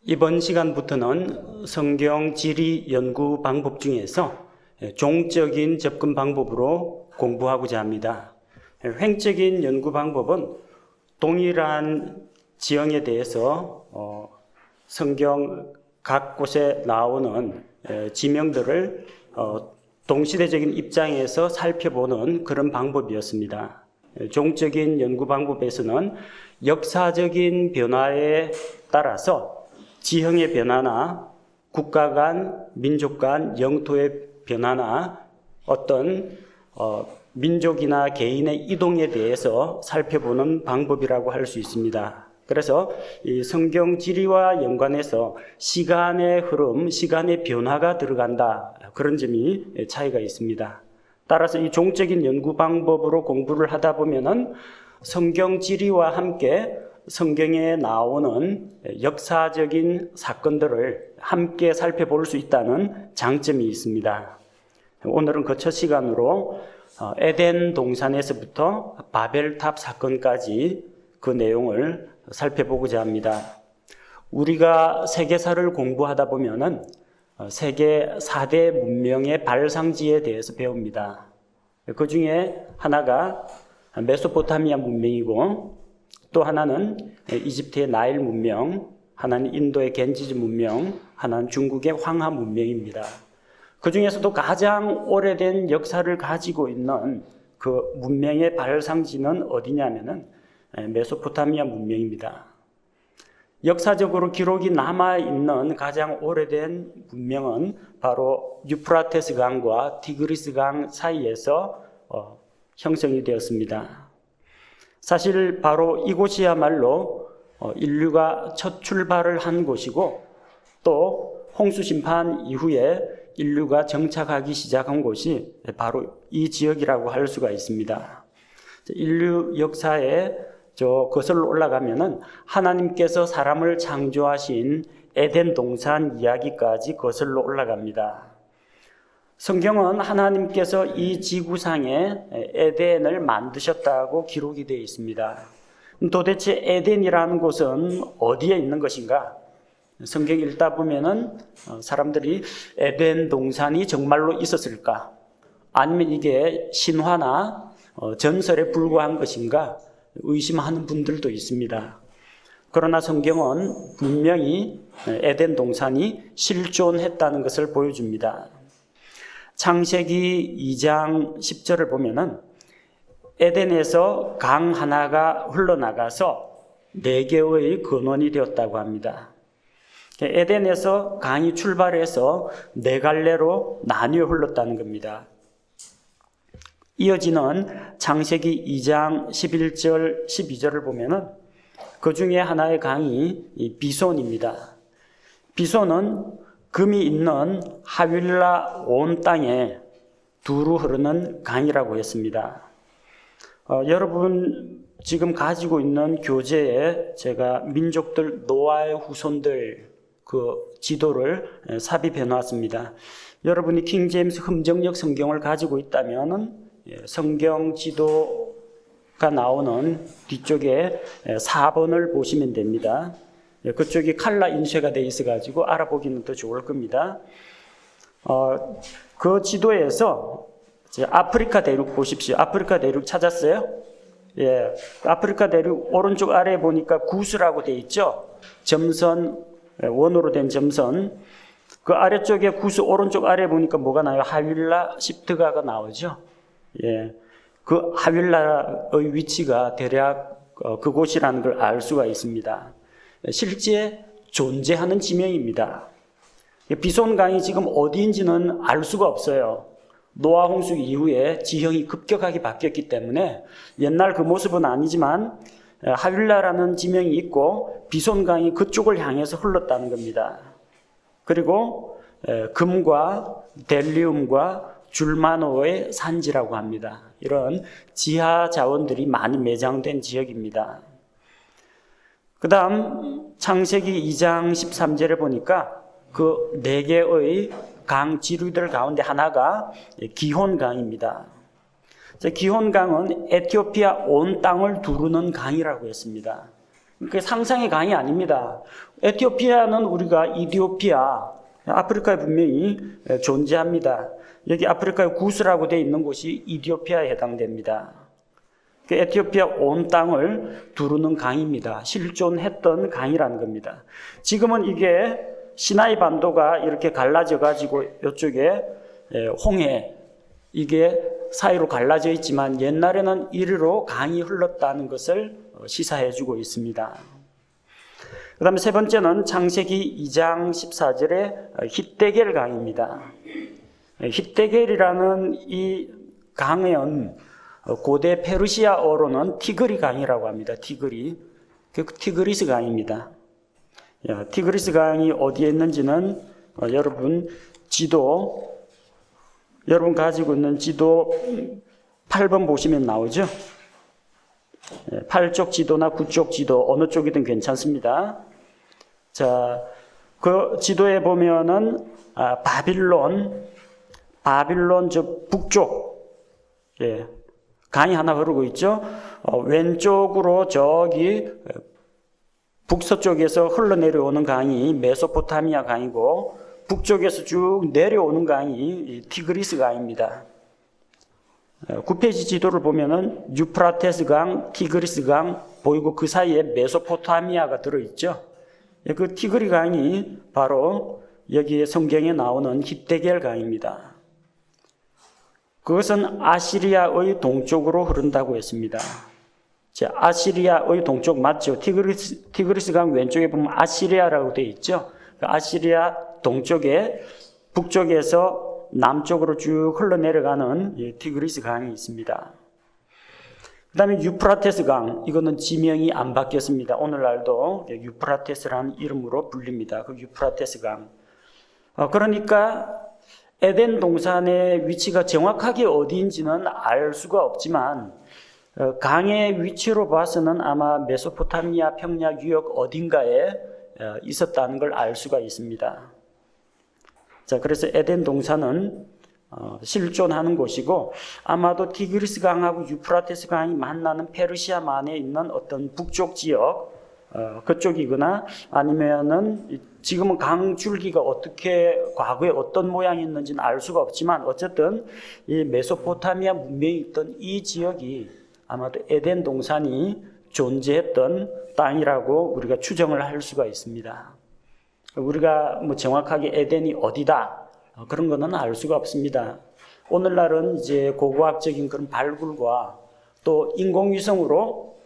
이번 시간부터는 성경 지리 연구 방법 중에서 종적인 접근 방법으로 공부하고자 합니다. 횡적인 연구 방법은 동일한 지형에 대해서 성경 각 곳에 나오는 지명들을 동시대적인 입장에서 살펴보는 그런 방법이었습니다. 종적인 연구 방법에서는 역사적인 변화에 따라서 지형의 변화나 국가 간, 민족 간, 영토의 변화나 어떤 민족이나 개인의 이동에 대해서 살펴보는 방법이라고 할 수 있습니다. 그래서 이 성경 지리와 연관해서 시간의 흐름, 시간의 변화가 들어간다. 그런 점이 차이가 있습니다. 따라서 이 종적인 연구 방법으로 공부를 하다 보면은 성경 지리와 함께 성경에 나오는 역사적인 사건들을 함께 살펴볼 수 있다는 장점이 있습니다. 오늘은 그 첫 시간으로 에덴 동산에서부터 바벨탑 사건까지 그 내용을 살펴보고자 합니다. 우리가 세계사를 공부하다 보면은 세계 4대 문명의 발상지에 대해서 배웁니다. 그 중에 하나가 메소포타미아 문명이고 또 하나는 이집트의 나일 문명, 하나는 인도의 겐지즈 문명, 하나는 중국의 황하 문명입니다. 그 중에서도 가장 오래된 역사를 가지고 있는 그 문명의 발상지는 어디냐면은 메소포타미아 문명입니다. 역사적으로 기록이 남아있는 가장 오래된 문명은 바로 유프라테스 강과 티그리스 강 사이에서 형성이 되었습니다. 사실 바로 이곳이야말로 인류가 첫 출발을 한 곳이고 또 홍수 심판 이후에 인류가 정착하기 시작한 곳이 바로 이 지역이라고 할 수가 있습니다. 인류 역사에 거슬러 올라가면은 하나님께서 사람을 창조하신 에덴 동산 이야기까지 거슬러 올라갑니다. 성경은 하나님께서 이 지구상에 에덴을 만드셨다고 기록이 되어 있습니다. 도대체 에덴이라는 곳은 어디에 있는 것인가? 성경 읽다 보면은 사람들이 에덴 동산이 정말로 있었을까? 아니면 이게 신화나 전설에 불과한 것인가? 의심하는 분들도 있습니다. 그러나 성경은 분명히 에덴 동산이 실존했다는 것을 보여줍니다. 창세기 2장 10절을 보면은 에덴에서 강 하나가 흘러나가서 4개의 근원이 되었다고 합니다. 에덴에서 강이 출발해서 4갈래로 나뉘어 흘렀다는 겁니다. 이어지는 창세기 2장 11절, 12절을 보면은 그 중에 하나의 강이 비손입니다. 비손은 금이 있는 하윌라 온 땅에 두루 흐르는 강이라고 했습니다. 여러분 지금 가지고 있는 교재에 제가 민족들 노아의 후손들 그 지도를 삽입해 놨습니다. 여러분이 킹제임스 흠정역 성경을 가지고 있다면은 성경 지도가 나오는 뒤쪽에 4번을 보시면 됩니다. 그쪽이 칼라 인쇄가 되어 있어가지고 알아보기는 더 좋을 겁니다. 그 지도에서 아프리카 대륙 보십시오. 아프리카 대륙 찾았어요? 예, 아프리카 대륙 오른쪽 아래에 보니까 구스라고 되어 있죠. 점선, 원으로 된 점선. 그 아래쪽에 구스 오른쪽 아래에 보니까 뭐가 나요? 하윌라 십트가가 나오죠. 예, 그 하윌라의 위치가 대략 그곳이라는 걸 알 수가 있습니다. 실제 존재하는 지명입니다. 비손강이 지금 어디인지는 알 수가 없어요. 노아 홍수 이후에 지형이 급격하게 바뀌었기 때문에 옛날 그 모습은 아니지만 하윌라라는 지명이 있고 비손강이 그쪽을 향해서 흘렀다는 겁니다. 그리고 금과 델리움과 줄마노의 산지라고 합니다. 이런 지하 자원들이 많이 매장된 지역입니다. 그 다음 창세기 2장 13절에 보니까 그 4개의 강 지류들 가운데 하나가 기혼강입니다. 기혼강은 에티오피아 온 땅을 두르는 강이라고 했습니다. 그게 상상의 강이 아닙니다. 에티오피아는 우리가 이디오피아, 아프리카에 분명히 존재합니다. 여기 아프리카의 구스라고 되어 있는 곳이 이디오피아에 해당됩니다. 에티오피아 온 땅을 두르는 강입니다. 실존했던 강이라는 겁니다. 지금은 이게 시나이 반도가 이렇게 갈라져 가지고 이쪽에 홍해 이게 사이로 갈라져 있지만 옛날에는 이리로 강이 흘렀다는 것을 시사해 주고 있습니다. 그 다음에 세 번째는 창세기 2장 14절의 hit데겔 강입니다. hit데겔이라는 이 강은 고대 페르시아어로는 티그리 강이라고 합니다. 티그리. 그 티그리스 강입니다. 티그리스 강이 어디에 있는지는 여러분 여러분 가지고 있는 지도 8번 보시면 나오죠. 8쪽 지도나 9쪽 지도 어느 쪽이든 괜찮습니다. 자, 그 지도에 보면은 바빌론 저 북쪽 강이 하나 흐르고 있죠. 왼쪽으로 저기 북서쪽에서 흘러내려오는 강이 메소포타미아 강이고 북쪽에서 쭉 내려오는 강이 티그리스 강입니다. 9페이지 지도를 보면은 유프라테스 강, 티그리스 강 보이고 그 사이에 메소포타미아가 들어있죠. 그 티그리 강이 바로 여기에 성경에 나오는 hit데겔 강입니다. 그것은 아시리아의 동쪽으로 흐른다고 했습니다. 아시리아의 동쪽 맞죠? 티그리스 강 왼쪽에 보면 아시리아라고 되어 있죠. 아시리아 동쪽에 북쪽에서 남쪽으로 쭉 흘러내려가는 티그리스 강이 있습니다. 그 다음에 유프라테스 강, 이거는 지명이 안 바뀌었습니다. 오늘날도 유프라테스라는 이름으로 불립니다. 그 유프라테스 강. 그러니까 에덴 동산의 위치가 정확하게 어디인지는 알 수가 없지만 강의 위치로 봐서는 아마 메소포타미아 평야 유역 어딘가에 있었다는 걸 알 수가 있습니다. 자, 그래서 에덴 동산은 실존하는 곳이고 아마도 티그리스 강하고 유프라테스 강이 만나는 페르시아만에 있는 어떤 북쪽 지역 그쪽이거나 아니면은 지금은 강 줄기가 어떻게 과거에 어떤 모양이었는지는 알 수가 없지만 어쨌든 이 메소포타미아 문명이 있던 이 지역이 아마도 에덴 동산이 존재했던 땅이라고 우리가 추정을 할 수가 있습니다. 우리가 뭐 정확하게 에덴이 어디다 그런 거는 알 수가 없습니다. 오늘날은 이제 고고학적인 그런 발굴과 또 인공위성으로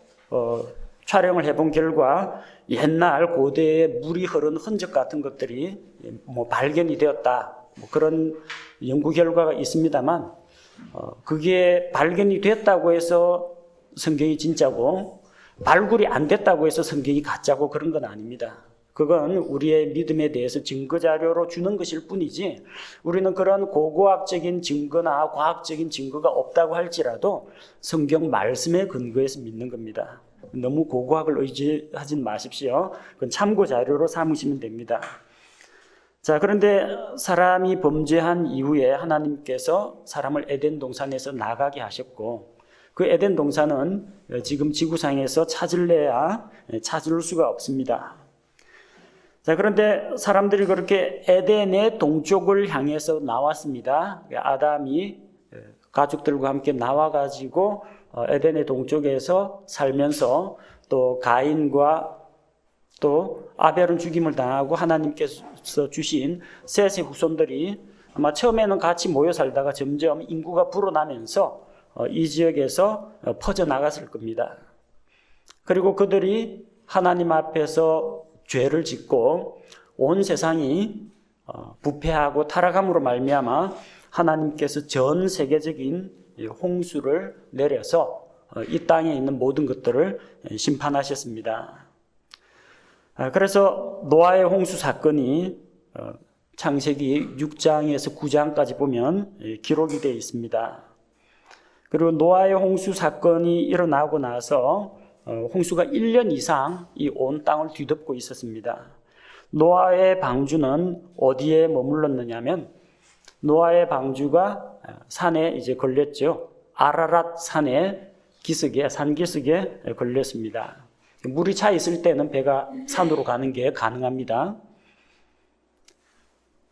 촬영을 해본 결과 옛날 고대의 물이 흐른 흔적 같은 것들이 뭐 발견이 되었다 뭐 그런 연구 결과가 있습니다만 그게 발견이 됐다고 해서 성경이 진짜고 발굴이 안 됐다고 해서 성경이 가짜고 그런 건 아닙니다. 그건 우리의 믿음에 대해서 증거자료로 주는 것일 뿐이지 우리는 그런 고고학적인 증거나 과학적인 증거가 없다고 할지라도 성경 말씀에 근거해서 믿는 겁니다. 너무 고고학을 의지하진 마십시오. 그건 참고자료로 삼으시면 됩니다. 자, 그런데 사람이 범죄한 이후에 하나님께서 사람을 에덴 동산에서 나가게 하셨고 그 에덴 동산은 지금 지구상에서 찾을래야 찾을 수가 없습니다. 자, 그런데 사람들이 그렇게 에덴의 동쪽을 향해서 나왔습니다. 아담이 가족들과 함께 나와가지고 에덴의 동쪽에서 살면서 또 가인과 또 아벨은 죽임을 당하고 하나님께서 주신 셋의 후손들이 아마 처음에는 같이 모여 살다가 점점 인구가 불어나면서 이 지역에서 퍼져나갔을 겁니다. 그리고 그들이 하나님 앞에서 죄를 짓고 온 세상이 부패하고 타락함으로 말미암아 하나님께서 전 세계적인 홍수를 내려서 이 땅에 있는 모든 것들을 심판하셨습니다. 그래서 노아의 홍수 사건이 창세기 6장에서 9장까지 보면 기록이 되어 있습니다. 그리고 노아의 홍수 사건이 일어나고 나서 홍수가 1년 이상 이 온 땅을 뒤덮고 있었습니다. 노아의 방주는 어디에 머물렀느냐면 노아의 방주가 산에 이제 걸렸죠. 아라랏 산의 기슭에, 산 기슭에 걸렸습니다. 물이 차 있을 때는 배가 산으로 가는 게 가능합니다.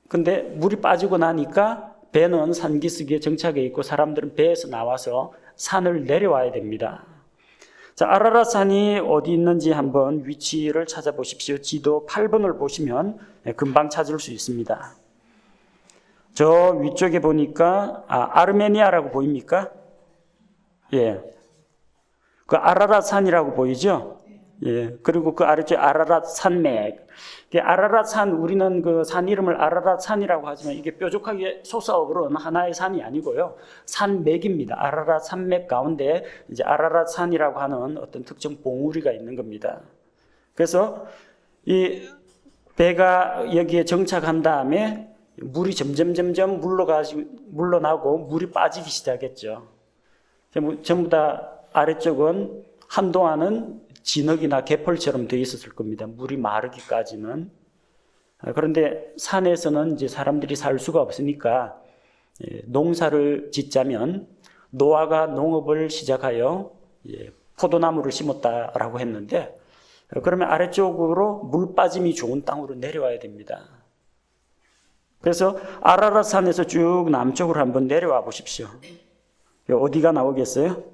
근데 물이 빠지고 나니까 배는 산기슭에 정착해 있고 사람들은 배에서 나와서 산을 내려와야 됩니다. 자, 아라랏산이 어디 있는지 한번 위치를 찾아보십시오. 지도 8번을 보시면 금방 찾을 수 있습니다. 저 위쪽에 보니까 아르메니아라고 보입니까? 예. 그 아라랏산이라고 보이죠? 예. 그리고 그 아래쪽에 아라랏 산맥. 아라랏산, 우리는 그 산 이름을 아라랏산이라고 하지만 이게 뾰족하게 솟아오르는 하나의 산이 아니고요. 산맥입니다. 아라랏 산맥 가운데 이제 아라랏산이라고 하는 어떤 특정 봉우리가 있는 겁니다. 그래서 이 배가 여기에 정착한 다음에 물이 점점 물러나고 물이 빠지기 시작했죠. 전부 다 아래쪽은 한동안은 진흙이나 개펄처럼 되어 있었을 겁니다. 물이 마르기까지는. 그런데 산에서는 이제 사람들이 살 수가 없으니까 농사를 짓자면 노아가 농업을 시작하여 포도나무를 심었다라고 했는데, 그러면 아래쪽으로 물 빠짐이 좋은 땅으로 내려와야 됩니다. 그래서 아라랏산에서 쭉 남쪽으로 한번 내려와 보십시오. 어디가 나오겠어요?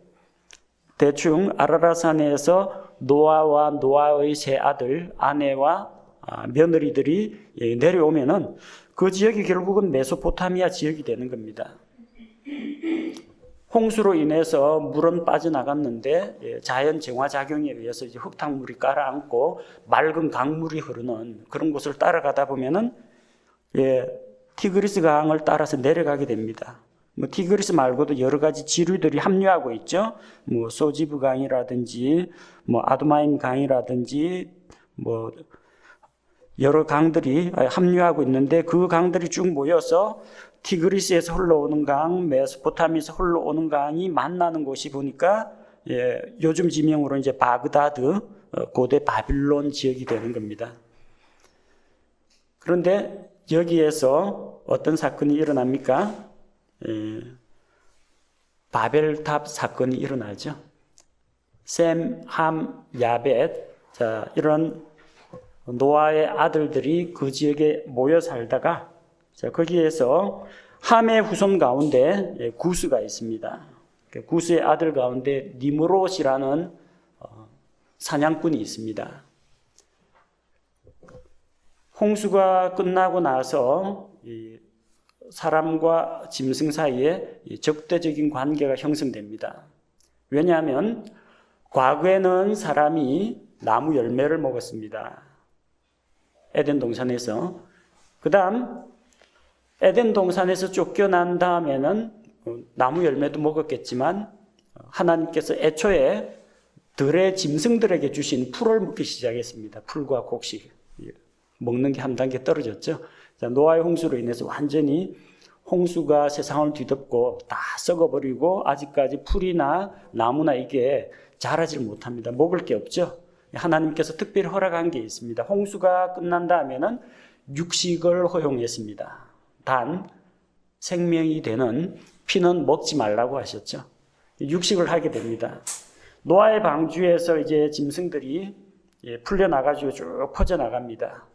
대충 아라랏산에서 노아와 노아의 세 아들, 아내와 며느리들이 내려오면은 그 지역이 결국은 메소포타미아 지역이 되는 겁니다. 홍수로 인해서 물은 빠져나갔는데 자연 정화작용에 의해서 이제 흙탕물이 깔아앉고 맑은 강물이 흐르는 그런 곳을 따라가다 보면은 티그리스 강을 따라서 내려가게 됩니다. 티그리스 말고도 여러 가지 지류들이 합류하고 있죠. 소지브 강이라든지, 아두마임 강이라든지, 여러 강들이 합류하고 있는데 그 강들이 쭉 모여서 티그리스에서 흘러오는 강, 메소포타미아에서 흘러오는 강이 만나는 곳이 보니까 요즘 지명으로 이제 바그다드, 고대 바빌론 지역이 되는 겁니다. 그런데 여기에서 어떤 사건이 일어납니까? 바벨탑 사건이 일어나죠. 셈, 함, 야벳, 자, 이런 노아의 아들들이 그 지역에 모여 살다가, 자, 거기에서 함의 후손 가운데 구스가 있습니다. 구스의 아들 가운데 니므롯이라는 사냥꾼이 있습니다. 홍수가 끝나고 나서 사람과 짐승 사이에 적대적인 관계가 형성됩니다. 왜냐하면 과거에는 사람이 나무 열매를 먹었습니다. 에덴 동산에서. 그 다음 에덴 동산에서 쫓겨난 다음에는 나무 열매도 먹었겠지만 하나님께서 애초에 들의 짐승들에게 주신 풀을 먹기 시작했습니다. 풀과 곡식. 먹는 게 한 단계 떨어졌죠. 노아의 홍수로 인해서 완전히 홍수가 세상을 뒤덮고 다 썩어버리고 아직까지 풀이나 나무나 이게 자라질 못합니다. 먹을 게 없죠. 하나님께서 특별히 허락한 게 있습니다. 홍수가 끝난 다음에는 육식을 허용했습니다. 단 생명이 되는 피는 먹지 말라고 하셨죠. 육식을 하게 됩니다. 노아의 방주에서 이제 짐승들이 풀려나가지고 쭉 퍼져나갑니다.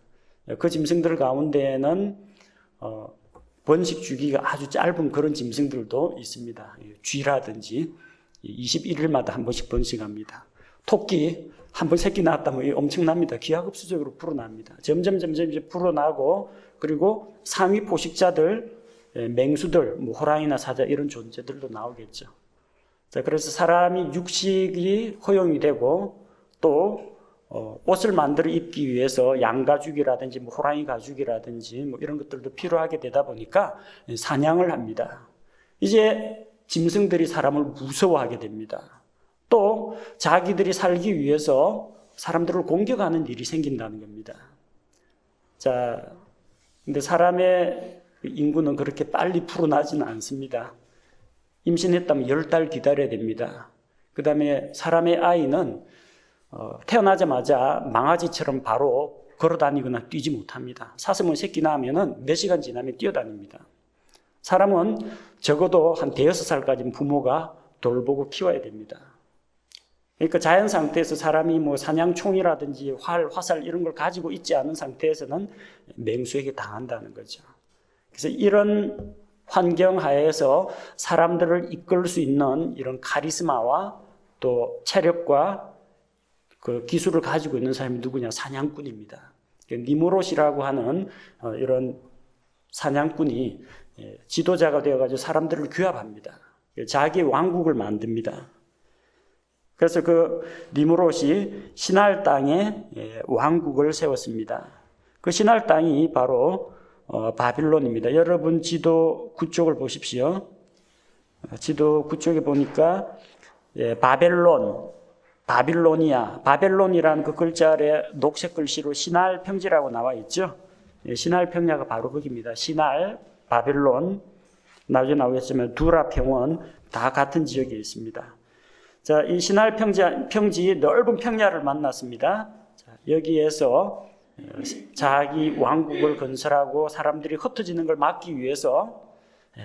그 짐승들 가운데에는 번식 주기가 아주 짧은 그런 짐승들도 있습니다. 쥐라든지 21일마다 한 번씩 번식합니다. 토끼 한 번 새끼 낳았다면 엄청납니다. 기하급수적으로 불어납니다. 점점 이제 불어나고, 그리고 상위 포식자들, 맹수들, 호랑이나 사자 이런 존재들도 나오겠죠. 자, 그래서 사람이 육식이 허용이 되고 또 옷을 만들어 입기 위해서 양가죽이라든지 호랑이 가죽이라든지 이런 것들도 필요하게 되다 보니까 사냥을 합니다. 이제 짐승들이 사람을 무서워하게 됩니다. 또 자기들이 살기 위해서 사람들을 공격하는 일이 생긴다는 겁니다. 자, 근데 사람의 인구는 그렇게 빨리 풀어나지는 않습니다. 임신했다면 10달 기다려야 됩니다. 그 다음에 사람의 아이는 태어나자마자 망아지처럼 바로 걸어다니거나 뛰지 못합니다. 사슴은 새끼 낳으면 몇 시간 지나면 뛰어다닙니다. 사람은 적어도 한 5살까지는 부모가 돌보고 키워야 됩니다. 그러니까 자연 상태에서 사람이 뭐 사냥총이라든지 활, 화살 이런 걸 가지고 있지 않은 상태에서는 맹수에게 당한다는 거죠. 그래서 이런 환경 하에서 사람들을 이끌 수 있는 이런 카리스마와 또 체력과 그 기술을 가지고 있는 사람이 누구냐? 사냥꾼입니다. 니무롯이라고 하는 이런 사냥꾼이 지도자가 되어가지고 사람들을 규합합니다. 자기 왕국을 만듭니다. 그래서 그 니무롯이 시날 땅에 왕국을 세웠습니다. 그 시날 땅이 바로 바빌론입니다. 여러분 지도 9쪽을 보십시오. 지도 9쪽에 보니까 바빌로니아, 바벨론이라는 그 글자 아래 녹색 글씨로 시날 평지라고 나와 있죠. 시날 평야가 바로 거기입니다. 시날, 바벨론, 나중에 나오겠지만 두라 평원 다 같은 지역에 있습니다. 자, 이 시날 평지 넓은 평야를 만났습니다. 자, 여기에서 자기 왕국을 건설하고 사람들이 흩어지는 걸 막기 위해서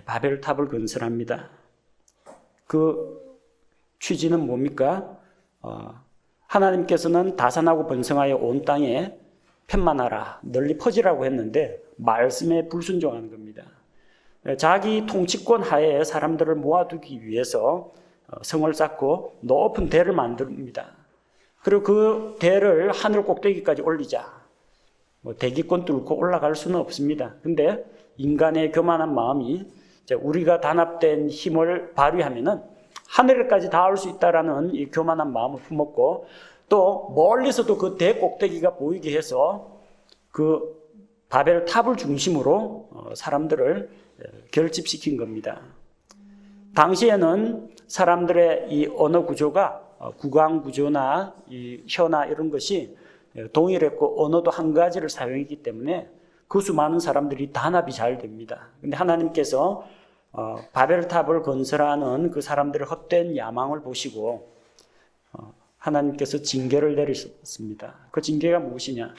바벨탑을 건설합니다. 그 취지는 뭡니까? 하나님께서는 다산하고 번성하여 온 땅에 편만하라, 널리 퍼지라고 했는데 말씀에 불순종하는 겁니다. 자기 통치권 하에 사람들을 모아두기 위해서 성을 쌓고 높은 대를 만듭니다. 그리고 그 대를 하늘 꼭대기까지 올리자. 대기권 뚫고 올라갈 수는 없습니다. 근데 인간의 교만한 마음이 우리가 단합된 힘을 발휘하면은 하늘까지 닿을 수 있다라는 이 교만한 마음을 품었고, 또 멀리서도 그 대 꼭대기가 보이게 해서 그 바벨 탑을 중심으로 사람들을 결집시킨 겁니다. 당시에는 사람들의 이 언어 구조가 구강 구조나 이 혀나 이런 것이 동일했고 언어도 한 가지를 사용했기 때문에 그 수많은 사람들이 단합이 잘 됩니다. 근데 하나님께서 바벨탑을 건설하는 그 사람들의 헛된 야망을 보시고 하나님께서 징계를 내리셨습니다. 그 징계가 무엇이냐?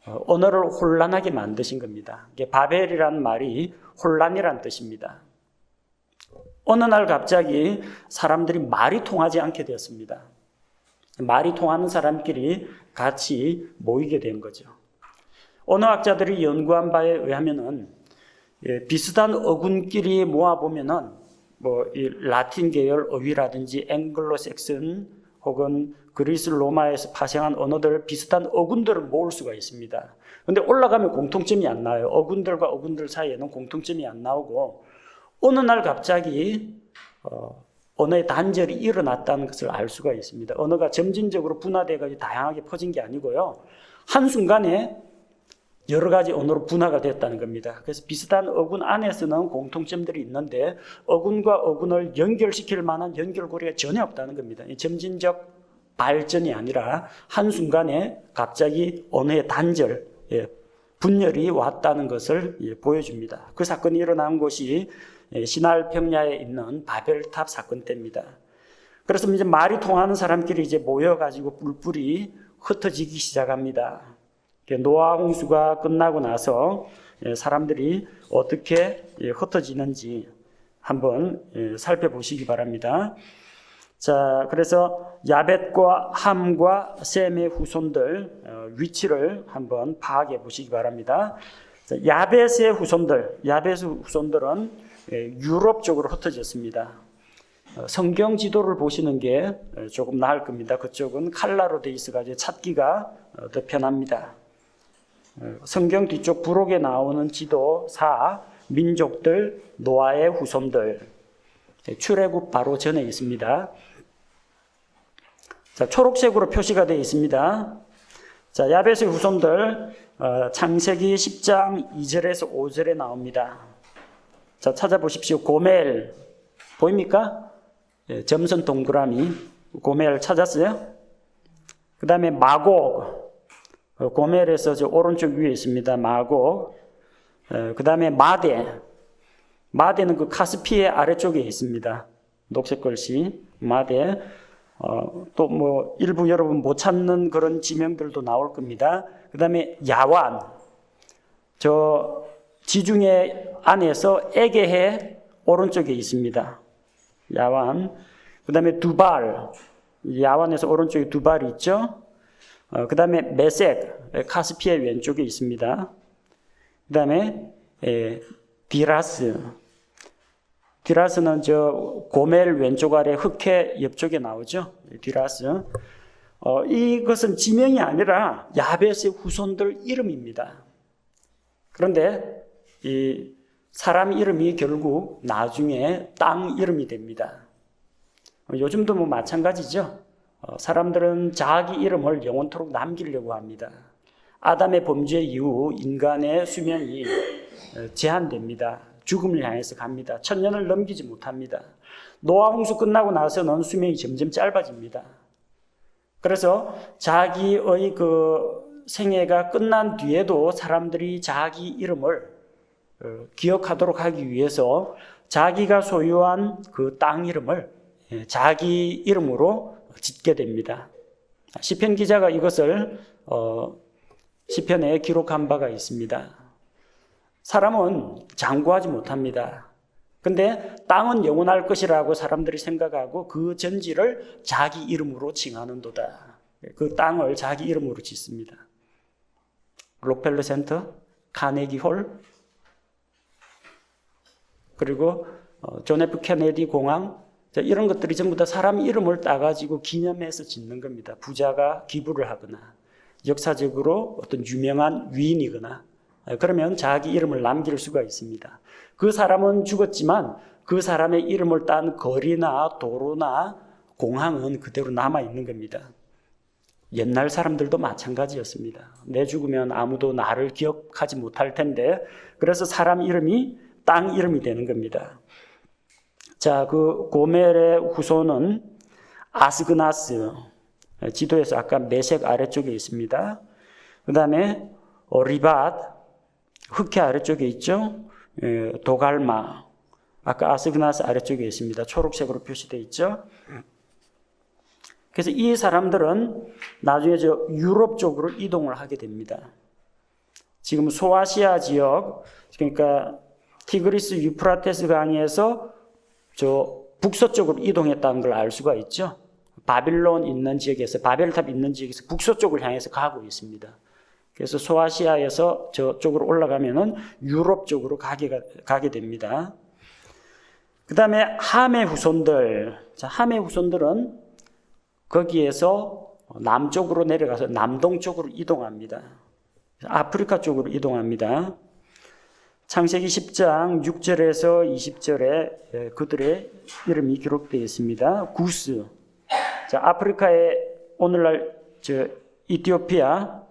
언어를 혼란하게 만드신 겁니다. 이게 바벨이라는 말이 혼란이란 뜻입니다. 어느 날 갑자기 사람들이 말이 통하지 않게 되었습니다. 말이 통하는 사람끼리 같이 모이게 된 거죠. 언어학자들이 연구한 바에 의하면은 비슷한 어군끼리 모아보면은 이 라틴 계열 어휘라든지 앵글로색슨 혹은 그리스 로마에서 파생한 언어들 비슷한 어군들을 모을 수가 있습니다. 근데 올라가면 공통점이 안 나와요. 어군들과 어군들 사이에는 공통점이 안 나오고 어느 날 갑자기 언어의 단절이 일어났다는 것을 알 수가 있습니다. 언어가 점진적으로 분화돼가지고 다양하게 퍼진 게 아니고요. 한순간에 여러 가지 언어로 분화가 됐다는 겁니다. 그래서 비슷한 어군 안에서는 공통점들이 있는데 어군과 어군을 연결시킬 만한 연결고리가 전혀 없다는 겁니다. 점진적 발전이 아니라 한순간에 갑자기 언어의 단절, 분열이 왔다는 것을 보여줍니다. 그 사건이 일어난 곳이 시날 평야에 있는 바벨탑 사건 때입니다. 그래서 이제 말이 통하는 사람끼리 이제 모여가지고 뿔뿔이 흩어지기 시작합니다. 노아 홍수가 끝나고 나서 사람들이 어떻게 흩어지는지 한번 살펴보시기 바랍니다. 자, 그래서 야벳과 함과 셈의 후손들 위치를 한번 파악해 보시기 바랍니다. 자, 야벳의 후손들은 유럽 쪽으로 흩어졌습니다. 성경 지도를 보시는 게 조금 나을 겁니다. 그쪽은 칼라로 되어 있어가지고 찾기가 더 편합니다. 성경 뒤쪽 부록에 나오는 지도 4, 민족들, 노아의 후손들, 출애굽 바로 전에 있습니다. 자, 초록색으로 표시가 되어 있습니다. 자, 야벳의 후손들, 창세기 10장 2절에서 5절에 나옵니다. 자, 찾아보십시오. 고멜, 보입니까? 점선 동그라미, 고멜 찾았어요? 그 다음에 마곡, 고멜에서 저 오른쪽 위에 있습니다. 마곡. 그 다음에 마대는 그 카스피의 아래쪽에 있습니다. 녹색 글씨, 마대. 또 뭐 일부 여러분 못 찾는 그런 지명들도 나올 겁니다. 그 다음에 야완. 저 지중해 안에서 에게해 오른쪽에 있습니다. 야완. 그 다음에 두발. 야완에서 오른쪽에 두발이 있죠. 그 다음에 메색, 카스피의 왼쪽에 있습니다. 그 다음에 디라스. 디라스는 저 고멜 왼쪽 아래 흑해 옆쪽에 나오죠. 디라스. 이것은 지명이 아니라 야벳의 후손들 이름입니다. 그런데 이 사람 이름이 결국 나중에 땅 이름이 됩니다. 요즘도 뭐 마찬가지죠. 사람들은 자기 이름을 영원토록 남기려고 합니다. 아담의 범죄 이후 인간의 수명이 제한됩니다. 죽음을 향해서 갑니다. 1000년을 넘기지 못합니다. 노아 홍수 끝나고 나서는 수명이 점점 짧아집니다. 그래서 자기의 그 생애가 끝난 뒤에도 사람들이 자기 이름을 기억하도록 하기 위해서 자기가 소유한 그 땅 이름을 자기 이름으로 짓게 됩니다. 시편 기자가 이것을 시편에 기록한 바가 있습니다. 사람은 장구하지 못합니다. 근데 땅은 영원할 것이라고 사람들이 생각하고 그 전지를 자기 이름으로 칭하는도다. 그 땅을 자기 이름으로 짓습니다. 록펠러 센터, 카네기 홀, 그리고 존 F 케네디 공항, 이런 것들이 전부 다 사람 이름을 따가지고 기념해서 짓는 겁니다. 부자가 기부를 하거나 역사적으로 어떤 유명한 위인이거나 그러면 자기 이름을 남길 수가 있습니다. 그 사람은 죽었지만 그 사람의 이름을 딴 거리나 도로나 공항은 그대로 남아있는 겁니다. 옛날 사람들도 마찬가지였습니다. 내 죽으면 아무도 나를 기억하지 못할 텐데 그래서 사람 이름이 땅 이름이 되는 겁니다. 자, 그 고멜의 후손은 아스그나스, 지도에서 아까 메색 아래쪽에 있습니다. 그 다음에 리밧, 흑해 아래쪽에 있죠. 도갈마, 아까 아스그나스 아래쪽에 있습니다. 초록색으로 표시되어 있죠. 그래서 이 사람들은 나중에 저 유럽 쪽으로 이동을 하게 됩니다. 지금 소아시아 지역, 그러니까 티그리스 유프라테스 강에서 저 북서쪽으로 이동했다는 걸 알 수가 있죠. 바빌론 있는 지역에서, 바벨탑 있는 지역에서 북서쪽을 향해서 가고 있습니다. 그래서 소아시아에서 저쪽으로 올라가면은 유럽 쪽으로 가게 됩니다. 그 다음에 함의 후손들. 자, 함의 후손들은 거기에서 남쪽으로 내려가서 남동쪽으로 이동합니다. 아프리카 쪽으로 이동합니다. 창세기 10장 6절에서 20절에 그들의 이름이 기록되어 있습니다. 구스. 자, 아프리카의 오늘날 이티오피아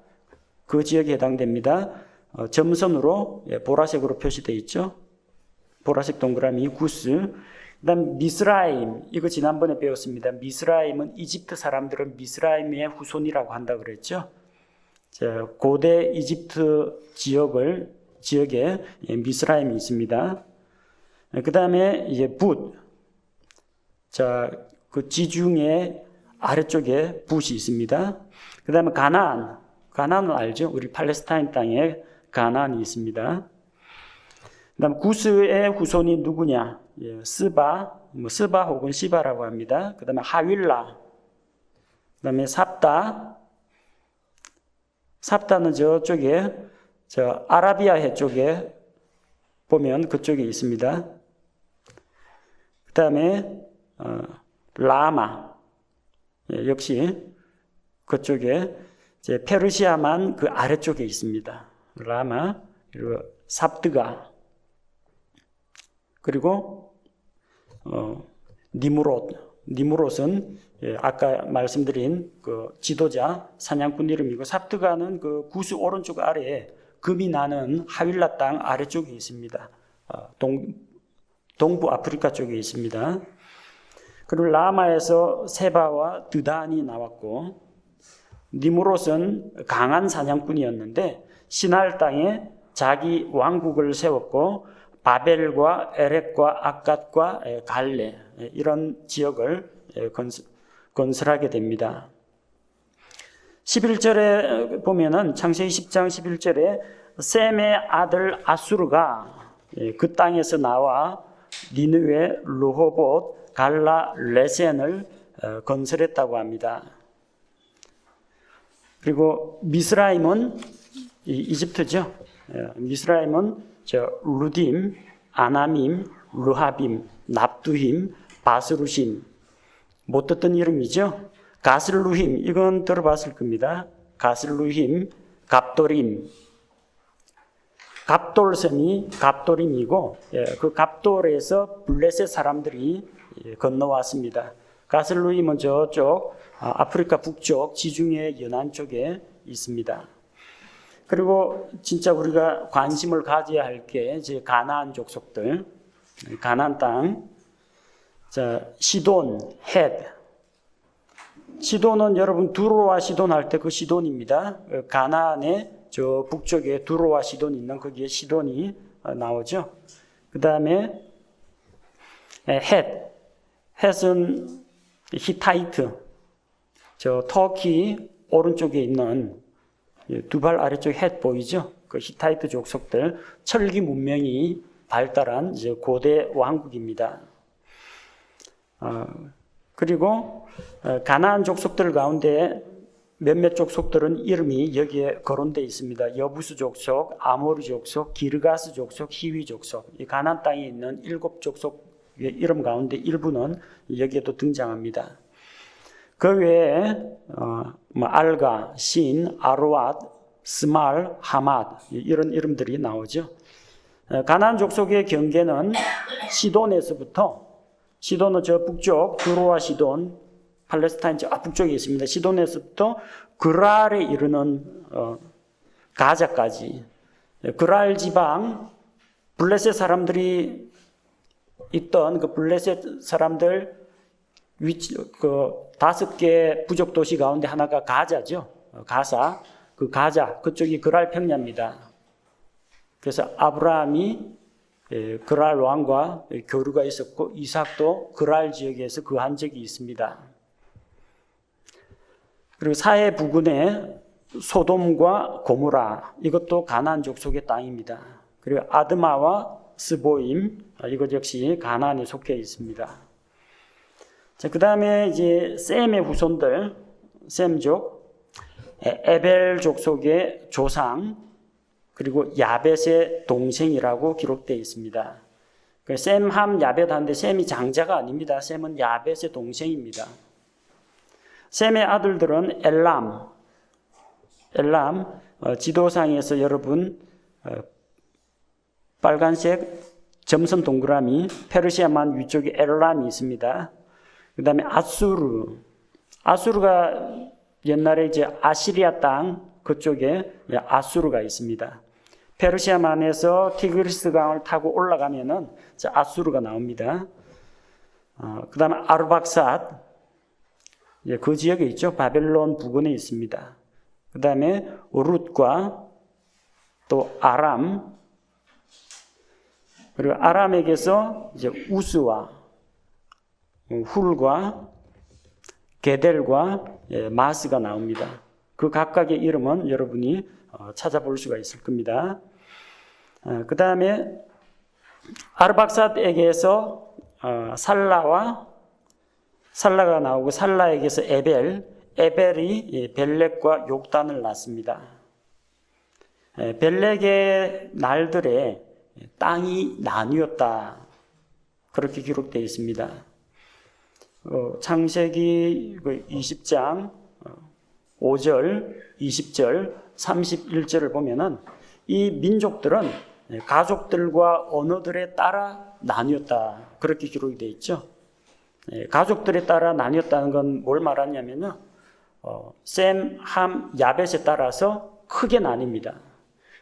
그 지역에 해당됩니다. 점선으로 보라색으로 표시되어 있죠. 보라색 동그라미 구스. 그다음 미스라임, 이거 지난번에 배웠습니다. 미스라임은 이집트 사람들은 미스라임의 후손이라고 한다 그랬죠. 자, 고대 이집트 지역에 미스라임이 있습니다. 그다음에 이제 붓. 자, 그 지중해 아래쪽에 붓이 있습니다. 그다음에 가나안. 가나안은 알죠? 우리 팔레스타인 땅에 가나안이 있습니다. 그다음 구스의 후손이 누구냐? 스바, 스바 혹은 시바라고 합니다. 그다음에 하윌라, 그다음에 삽다. 삽다는 저쪽에 아라비아해 쪽에 보면 그쪽에 있습니다. 그다음에 라마, 역시 그쪽에 페르시아만 그 아래쪽에 있습니다. 라마, 그리고 삽드가, 그리고 니무롯은 아까 말씀드린 그 지도자 사냥꾼 이름이고, 삽드가는 그 구스 오른쪽 아래에 금이 나는 하윌라 땅 아래쪽에 있습니다. 동부 아프리카 쪽에 있습니다. 그리고 라마에서 세바와 드단이 나왔고, 니무롯은 강한 사냥꾼이었는데 시날 땅에 자기 왕국을 세웠고 바벨과 에렉과 아갓과 갈레 이런 지역을 건설하게 됩니다. 11절에 보면은 창세기 10장 11절에 셈의 아들 아수르가 그 땅에서 나와 니느웨, 르호봇, 갈라, 레센을 건설했다고 합니다. 그리고 미스라임은 이집트죠. 미스라임은 루딤, 아나밈, 르하빔, 납두힘, 바스루심, 못 듣던 이름이죠. 가슬루힘, 이건 들어봤을 겁니다. 가슬루힘, 갑도림, 갑돌섬이 갑도림이고, 그 갑돌에서 블레셋 사람들이 건너왔습니다. 가슬루힘은 저쪽 아프리카 북쪽 지중해 연안 쪽에 있습니다. 그리고 진짜 우리가 관심을 가져야 할 게 이제 가나안 족속들, 가나안 땅. 자, 시돈, 헷. 시돈은 여러분 두로와 시돈 할 때 그 시돈입니다. 가나안의 저 북쪽에 두로와 시돈 있는 거기에 시돈이 나오죠. 그 다음에 헷. 헷은 히타이트. 저 터키 오른쪽에 있는 두 발 아래쪽 헷 보이죠? 그 히타이트 족속들, 철기 문명이 발달한 이제 고대 왕국입니다. 그리고 가나안 족속들 가운데 몇몇 족속들은 이름이 여기에 거론되어 있습니다. 여부스 족속, 아모리 족속, 기르가스 족속, 히위 족속. 이 가나안 땅에 있는 7족속의 이름 가운데 일부는 여기에도 등장합니다. 그 외에 알가, 신, 아르왑, 스말, 하맛 이런 이름들이 나오죠. 가나안 족속의 경계는 시돈에서부터, 시돈은 저 북쪽 두로와 시돈, 팔레스타인 저 북쪽에 있습니다. 시돈에서부터 그랄에 이르는 가자까지, 그랄 지방, 블레셋 사람들이 있던 그 블레셋 사람들 위치, 그 5개 부족 도시 가운데 하나가 가자죠. 가사, 그 가자, 그쪽이 그랄 평야입니다. 그래서 아브라함이 그랄 왕과 교류가 있었고 이삭도 그랄 지역에서 거한 적이 있습니다. 그리고 사해 부근에 소돔과 고모라, 이것도 가나안 족속의 땅입니다. 그리고 아드마와 스보임, 이것 역시 가나안에 속해 있습니다. 자, 그 다음에 이제 셈의 후손들, 셈족, 에벨 족속의 조상, 그리고 야벳의 동생이라고 기록되어 있습니다. 셈, 함, 야벳 하는데 셈이 장자가 아닙니다. 셈은 야벳의 동생입니다. 셈의 아들들은 엘람, 지도상에서 여러분 빨간색 점선 동그라미, 페르시아만 위쪽에 엘람이 있습니다. 그 다음에 아수르가 옛날에 이제 아시리아 땅 그쪽에 아수르가 있습니다. 페르시아만에서 티그리스 강을 타고 올라가면은 아수르가 나옵니다. 그 다음에 아르박삿, 그 지역에 있죠. 바벨론 부근에 있습니다. 그 다음에 룻과 또 아람, 그리고 아람에게서 이제 우스와 훌과 게델과 마스가 나옵니다. 그 각각의 이름은 여러분이 찾아볼 수가 있을 겁니다. 그 다음에 아르박삿에게서 살라가 나오고 살라에게서 에벨이 벨렉과 욕단을 낳습니다. 벨렉의 날들에 땅이 나뉘었다, 그렇게 기록되어 있습니다. 창세기 20장 5절, 20절, 31절을 보면은 이 민족들은 가족들과 언어들에 따라 나뉘었다, 그렇게 기록이 되어 있죠. 가족들에 따라 나뉘었다는 건 뭘 말하냐면은 셈, 함, 야벳에 따라서 크게 나뉩니다.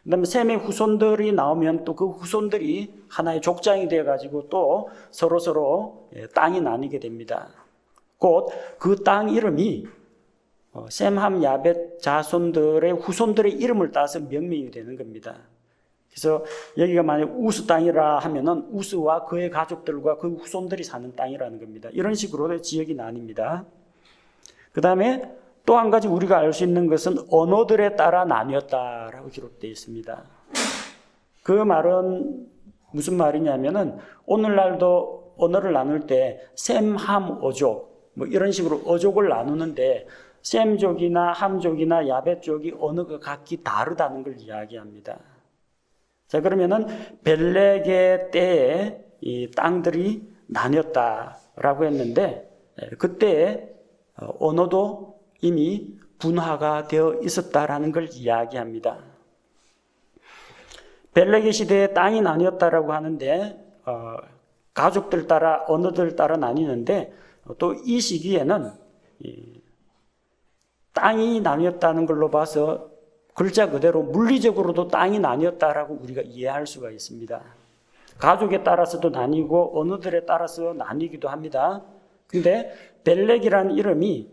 그 다음에 셈의 후손들이 나오면 또 그 후손들이 하나의 족장이 되어가지고 또 서로 땅이 나뉘게 됩니다. 곧 그 땅 이름이 셈, 함, 야벳 자손들의 후손들의 이름을 따서 명명이 되는 겁니다. 그래서 여기가 만약 우스 땅이라 하면은 우스와 그의 가족들과 그 후손들이 사는 땅이라는 겁니다. 이런 식으로 지역이 나뉩니다. 그 다음에 또 한 가지 우리가 알 수 있는 것은 언어들에 따라 나뉘었다라고 기록되어 있습니다. 그 말은 무슨 말이냐면은 오늘날도 언어를 나눌 때 셈, 함, 어족, 뭐 이런 식으로 어족을 나누는데 셈족이나 함족이나 야벳족이 어느가 각기 다르다는 걸 이야기합니다. 자, 그러면은 벨렉의 때에 이 땅들이 나뉘었다라고 했는데 그때 언어도 이미 분화가 되어 있었다라는 걸 이야기합니다. 벨렉의 시대에 땅이 나뉘었다라고 하는데 가족들 따라 언어들 따라 나뉘는데 또 이 시기에는 땅이 나뉘었다는 걸로 봐서 글자 그대로 물리적으로도 땅이 나뉘었다라고 우리가 이해할 수가 있습니다. 가족에 따라서도 나뉘고 언어들에 따라서 나뉘기도 합니다. 근데 벨렉이라는 이름이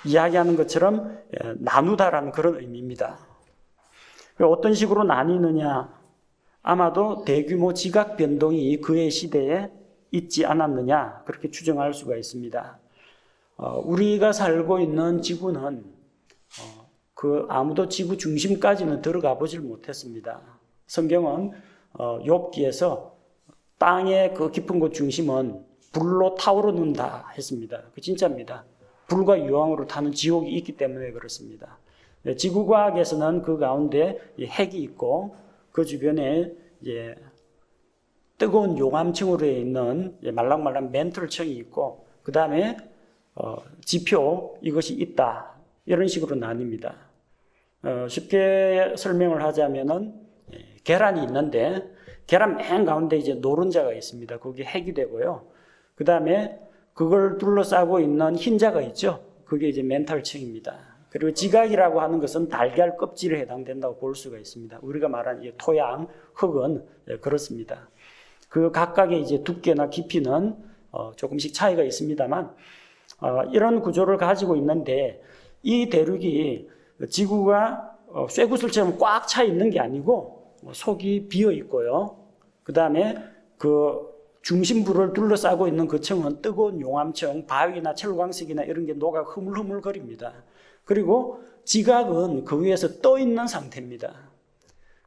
이야기하는 것처럼 나누다라는 그런 의미입니다. 어떤 식으로 나뉘느냐? 아마도 대규모 지각 변동이 그의 시대에 있지 않았느냐? 그렇게 추정할 수가 있습니다. 우리가 살고 있는 지구는 아무도 지구 중심까지는 들어가 보질 못했습니다. 성경은 욥기에서 땅의 그 깊은 곳 중심은 불로 타오르는다 했습니다. 그 진짜입니다. 불과 유황으로 타는 지옥이 있기 때문에 그렇습니다. 지구과학에서는 그 가운데 핵이 있고 그 주변에 뜨거운 용암층으로 있는 말랑말랑 멘틀층이 있고 그 다음에 지표 이것이 있다 이런 식으로 나뉩니다. 쉽게 설명을 하자면은 계란이 있는데 계란 맨 가운데 이제 노른자가 있습니다. 거기 핵이 되고요. 그 다음에 그걸 둘러싸고 있는 흰자가 있죠. 그게 이제 멘탈층입니다. 그리고 지각이라고 하는 것은 달걀 껍질에 해당된다고 볼 수가 있습니다. 우리가 말하는 이 토양, 흙은 그렇습니다. 그 각각의 이제 두께나 깊이는 조금씩 차이가 있습니다만 이런 구조를 가지고 있는데 이 대륙이 지구가 쇠구슬처럼 꽉 차 있는 게 아니고 속이 비어 있고요. 그 다음에 그 중심부를 둘러싸고 있는 그 층은 뜨거운 용암층, 바위나 철광석이나 이런 게 녹아 흐물흐물거립니다. 그리고 지각은 그 위에서 떠 있는 상태입니다.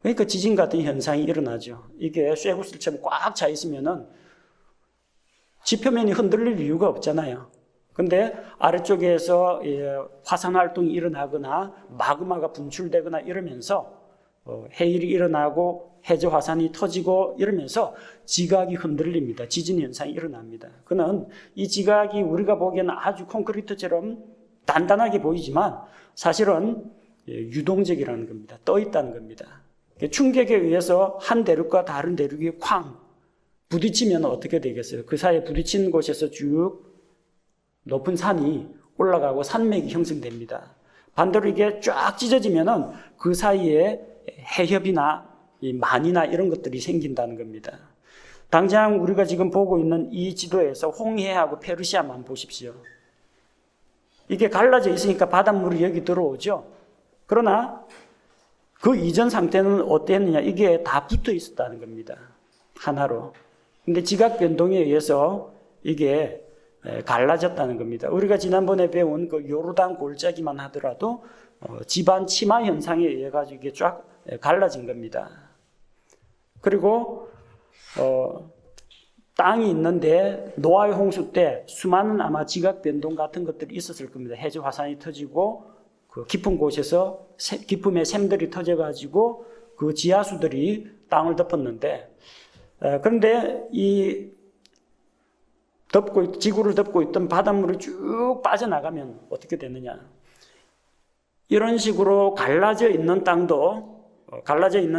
그러니까 지진 같은 현상이 일어나죠. 이게 쇠구슬처럼 꽉 차 있으면은 지표면이 흔들릴 이유가 없잖아요. 근데 아래쪽에서 화산 활동이 일어나거나 마그마가 분출되거나 이러면서 해일이 일어나고 해저 화산이 터지고 이러면서 지각이 흔들립니다. 지진 현상이 일어납니다. 그는 이 지각이 우리가 보기에는 아주 콘크리트처럼 단단하게 보이지만 사실은 유동적이라는 겁니다. 떠 있다는 겁니다. 충격에 의해서 한 대륙과 다른 대륙이 쾅 부딪히면 어떻게 되겠어요? 그 사이에 부딪힌 곳에서 쭉 높은 산이 올라가고 산맥이 형성됩니다. 반대로 이게 쫙 찢어지면은 그 사이에 해협이나 만이나 이런 것들이 생긴다는 겁니다. 당장 우리가 지금 보고 있는 이 지도에서 홍해하고 페르시아만 보십시오. 이게 갈라져 있으니까 바닷물이 여기 들어오죠. 그러나 그 이전 상태는 어땠느냐? 이게 다 붙어 있었다는 겁니다. 하나로. 근데 지각 변동에 의해서 이게 갈라졌다는 겁니다. 우리가 지난번에 배운 그 요르단 골짜기만 하더라도 지반 침하 현상에 의해 가지고 이게 쫙 갈라진 겁니다. 그리고 땅이 있는데 노아의 홍수 때 수많은 아마 지각 변동 같은 것들이 있었을 겁니다. 해저 화산이 터지고 그 깊은 곳에서 깊음의 샘들이 터져 가지고 그 지하수들이 땅을 덮었는데 그런데 이 지구를 덮고 있던 바닷물이 쭉 빠져나가면 어떻게 되느냐? 이런 식으로 갈라져 있는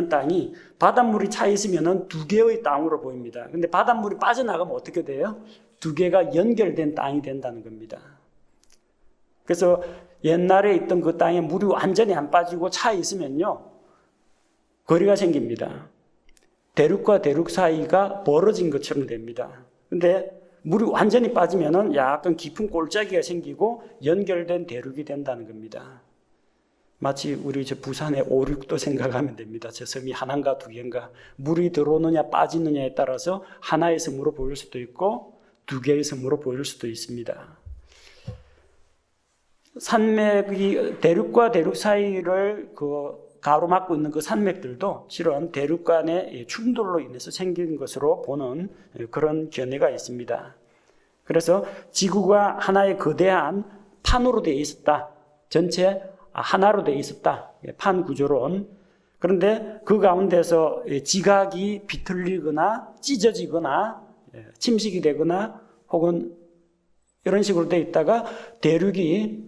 땅이 바닷물이 차 있으면 두 개의 땅으로 보입니다. 근데 바닷물이 빠져나가면 어떻게 돼요? 두 개가 연결된 땅이 된다는 겁니다. 그래서 옛날에 있던 그 땅에 물이 완전히 안 빠지고 차 있으면요, 거리가 생깁니다. 대륙과 대륙 사이가 벌어진 것처럼 됩니다. 근데 물이 완전히 빠지면은 약간 깊은 골짜기가 생기고 연결된 대륙이 된다는 겁니다. 마치 우리 저 부산의 오륙도 생각하면 됩니다. 저 섬이 하나인가 두 개인가. 물이 들어오느냐 빠지느냐에 따라서 하나의 섬으로 보일 수도 있고 두 개의 섬으로 보일 수도 있습니다. 산맥이 대륙과 대륙 사이를 가로막고 있는 그 산맥들도 실은 대륙 간의 충돌로 인해서 생긴 것으로 보는 그런 견해가 있습니다. 그래서 지구가 하나의 거대한 판으로 되어 있었다. 전체 하나로 되어 있었다. 판 구조론. 그런데 그 가운데서 지각이 비틀리거나 찢어지거나 침식이 되거나 혹은 이런 식으로 되어 있다가 대륙이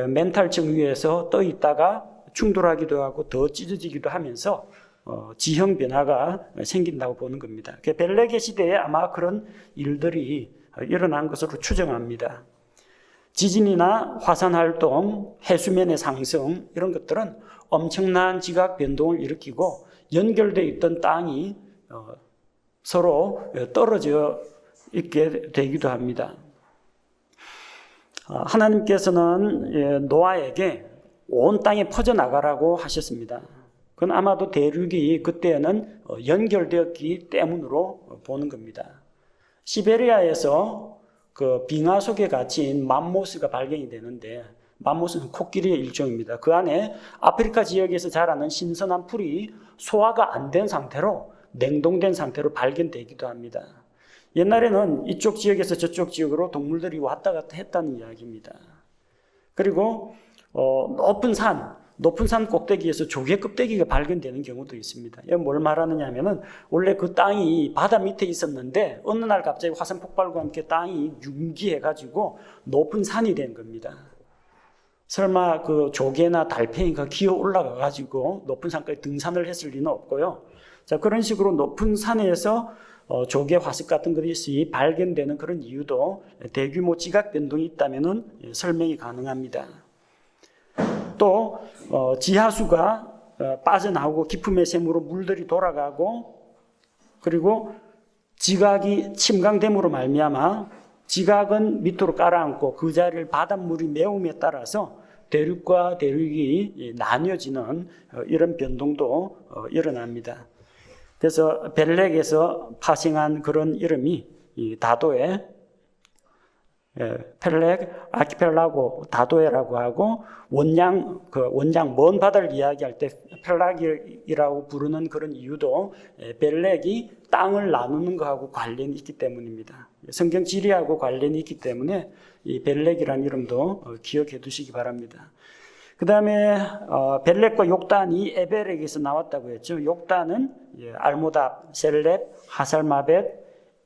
멘탈층 위에서 떠 있다가 충돌하기도 하고 더 찢어지기도 하면서 지형 변화가 생긴다고 보는 겁니다. 벨레게 시대에 아마 그런 일들이 일어난 것으로 추정합니다. 지진이나 화산 활동, 해수면의 상승 이런 것들은 엄청난 지각 변동을 일으키고 연결되어 있던 땅이 서로 떨어져 있게 되기도 합니다. 하나님께서는 노아에게 온 땅에 퍼져나가라고 하셨습니다. 그건 아마도 대륙이 그때는 연결되었기 때문으로 보는 겁니다. 시베리아에서 그 빙하 속에 갇힌 맘모스가 발견이 되는데, 맘모스는 코끼리의 일종입니다. 그 안에 아프리카 지역에서 자라는 신선한 풀이 소화가 안 된 상태로 냉동된 상태로 발견되기도 합니다. 옛날에는 이쪽 지역에서 저쪽 지역으로 동물들이 왔다 갔다 했다는 이야기입니다. 그리고 높은 산 꼭대기에서 조개 껍데기가 발견되는 경우도 있습니다. 이건 뭘 말하느냐 하면은 원래 그 땅이 바다 밑에 있었는데 어느 날 갑자기 화산 폭발과 함께 땅이 융기해가지고 높은 산이 된 겁니다. 설마 그 조개나 달팽이가 기어 올라가가지고 높은 산까지 등산을 했을 리는 없고요. 자, 그런 식으로 높은 산에서 조개 화석 같은 것이 발견되는 그런 이유도 대규모 지각 변동이 있다면은 설명이 가능합니다. 또 지하수가 빠져나오고 깊음의 샘으로 물들이 돌아가고, 그리고 지각이 침강됨으로 말미암아 지각은 밑으로 깔아앉고 그 자리를 바닷물이 메움에 따라서 대륙과 대륙이 나뉘어지는 이런 변동도 일어납니다. 그래서 벨렉에서 파생한 그런 이름이 이 다도해, 펠렉, 아키펠라고, 다도해라고 하고, 원양 먼 바다를 이야기할 때 펠락이라고 부르는 그런 이유도 벨렉이 땅을 나누는 것하고 관련이 있기 때문입니다. 성경 지리하고 관련이 있기 때문에 이 벨렉이라는 이름도 기억해 두시기 바랍니다. 그 다음에 벨렉과 욕단이 에벨렉에서 나왔다고 했죠. 욕단은 알모답, 셀렙, 하살마벳,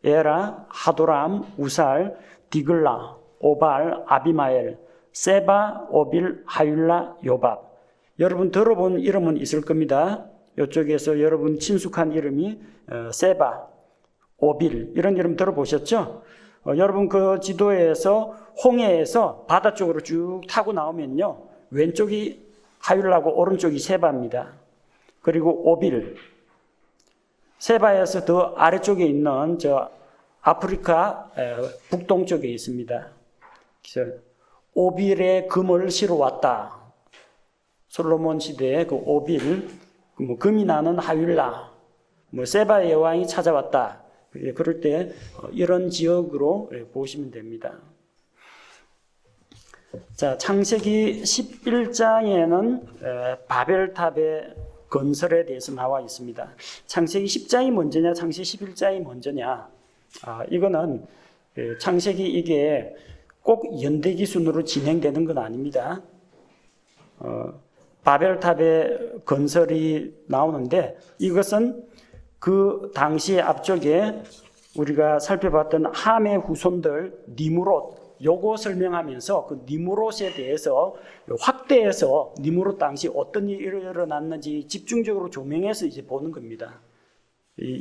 에라, 하도람, 우살, 디글라, 오발, 아비마엘, 세바, 오빌, 하율라, 요밥. 여러분 들어본 이름은 있을 겁니다. 이쪽에서 여러분 친숙한 이름이 세바, 오빌 이런 이름 들어보셨죠? 여러분 그 지도에서 홍해에서 바다 쪽으로 쭉 타고 나오면요, 왼쪽이 하율라고 오른쪽이 세바입니다. 그리고 오빌, 세바에서 더 아래쪽에 있는 저 아프리카 북동쪽에 있습니다. 그래서 오빌에 금을 실어 왔다. 솔로몬 시대에 그 오빌, 금이 나는 하윌라, 세바의 여왕이 찾아왔다. 그럴 때 이런 지역으로 보시면 됩니다. 자, 창세기 11장에는 바벨탑의 건설에 대해서 나와 있습니다. 창세기 10장이 먼저냐, 창세기 11장이 먼저냐? 이거는 창세기 이게 꼭 연대기 순으로 진행되는 건 아닙니다. 바벨탑의 건설이 나오는데 이것은 그 당시 앞쪽에 우리가 살펴봤던 함의 후손들 니므롯, 요거 설명하면서 그 니므롯에 대해서 확대해서 니므롯 당시 어떤 일이 일어났는지 집중적으로 조명해서 이제 보는 겁니다.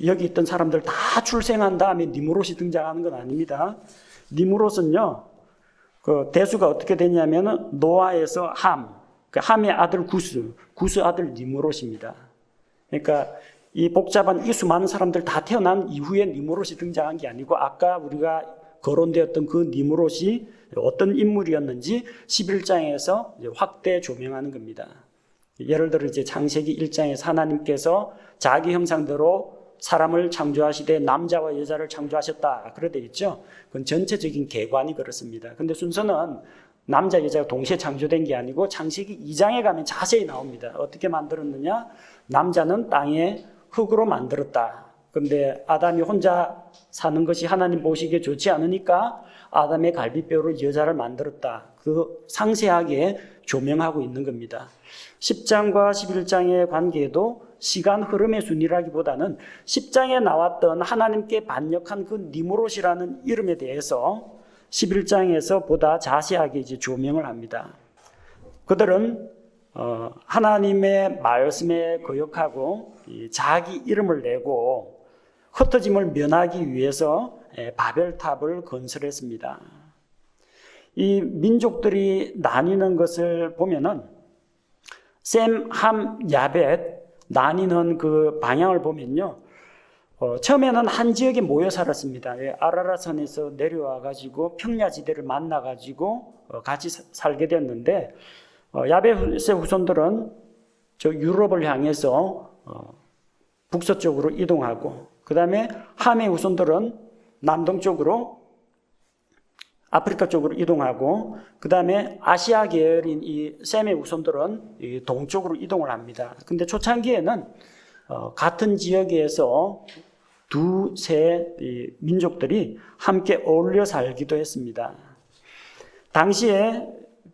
여기 있던 사람들 다 출생한 다음에 니므롯이 등장하는 건 아닙니다. 니므롯은요, 그 대수가 어떻게 되냐면은 노아에서 함, 그 함의 아들 구스 아들 니므롯입니다. 그러니까 이 복잡한 이 수많은 사람들 다 태어난 이후에 니므롯이 등장한 게 아니고 아까 우리가 거론되었던 그 니므롯이 어떤 인물이었는지 11장에서 확대 조명하는 겁니다. 예를 들어 이제 창세기 1장에서 하나님께서 자기 형상대로 사람을 창조하시되 남자와 여자를 창조하셨다. 그래 돼 있죠. 그건 전체적인 개관이 그렇습니다. 근데 순서는 남자, 여자가 동시에 창조된 게 아니고 창세기 2장에 가면 자세히 나옵니다. 어떻게 만들었느냐? 남자는 땅에 흙으로 만들었다. 근데 아담이 혼자 사는 것이 하나님 보시기에 좋지 않으니까 아담의 갈비뼈로 여자를 만들었다. 그 상세하게 조명하고 있는 겁니다. 10장과 11장의 관계에도 시간 흐름의 순위라기보다는 10장에 나왔던 하나님께 반역한 그 니무롯이라는 이름에 대해서 11장에서 보다 자세하게 이제 조명을 합니다. 그들은 하나님의 말씀에 거역하고 자기 이름을 내고 흩어짐을 면하기 위해서 바벨탑을 건설했습니다. 이 민족들이 나뉘는 것을 보면은 셈, 함, 야벳 나뉘는 그 방향을 보면요. 처음에는 한 지역에 모여 살았습니다. 아라라산에서 내려와 가지고 평야지대를 만나 가지고 같이 살게 됐는데 야벳의 후손들은 저 유럽을 향해서 북서쪽으로 이동하고 그 다음에 함의 후손들은 남동쪽으로 아프리카 쪽으로 이동하고 그 다음에 아시아 계열인 이 셈의 후손들은 이 동쪽으로 이동을 합니다. 근데 초창기에는 같은 지역에서 두세 민족들이 함께 어울려 살기도 했습니다. 당시에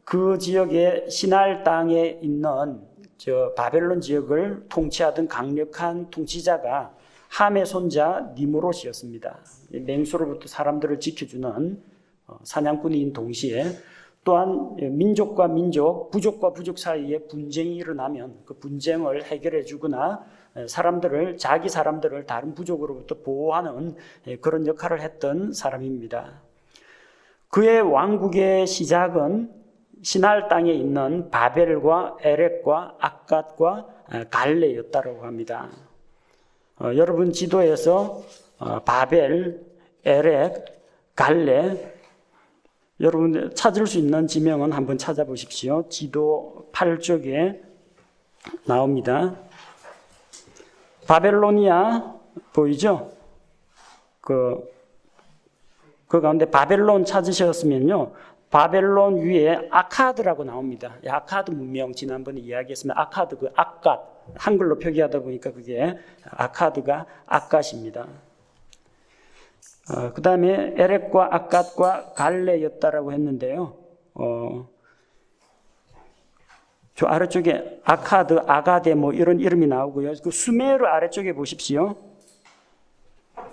그 지역의 시날 땅에 있는 저 바벨론 지역을 통치하던 강력한 통치자가 함의 손자 니무롯이었습니다. 맹수로부터 사람들을 지켜주는 사냥꾼인 동시에 또한 민족과 민족, 부족과 부족 사이에 분쟁이 일어나면 그 분쟁을 해결해 주거나 자기 사람들을 다른 부족으로부터 보호하는 그런 역할을 했던 사람입니다. 그의 왕국의 시작은 시날 땅에 있는 바벨과 에렉과 악갓과 갈레였다고 합니다. 여러분 지도에서 바벨, 에렉, 갈레 여러분 찾을 수 있는 지명은 한번 찾아보십시오. 지도 8쪽에 나옵니다. 바벨로니아 보이죠? 그 가운데 바벨론 찾으셨으면요. 바벨론 위에 아카드라고 나옵니다. 아카드 문명 지난번에 이야기했으면 아카드 그 악갓 한글로 표기하다 보니까 그게 아카드가 악갓입니다. 그 다음에 에렉과 악갓과 갈레였다라고 했는데요. 저 아래쪽에 아카드, 아가데 뭐 이런 이름이 나오고요. 그 수메르 아래쪽에 보십시오.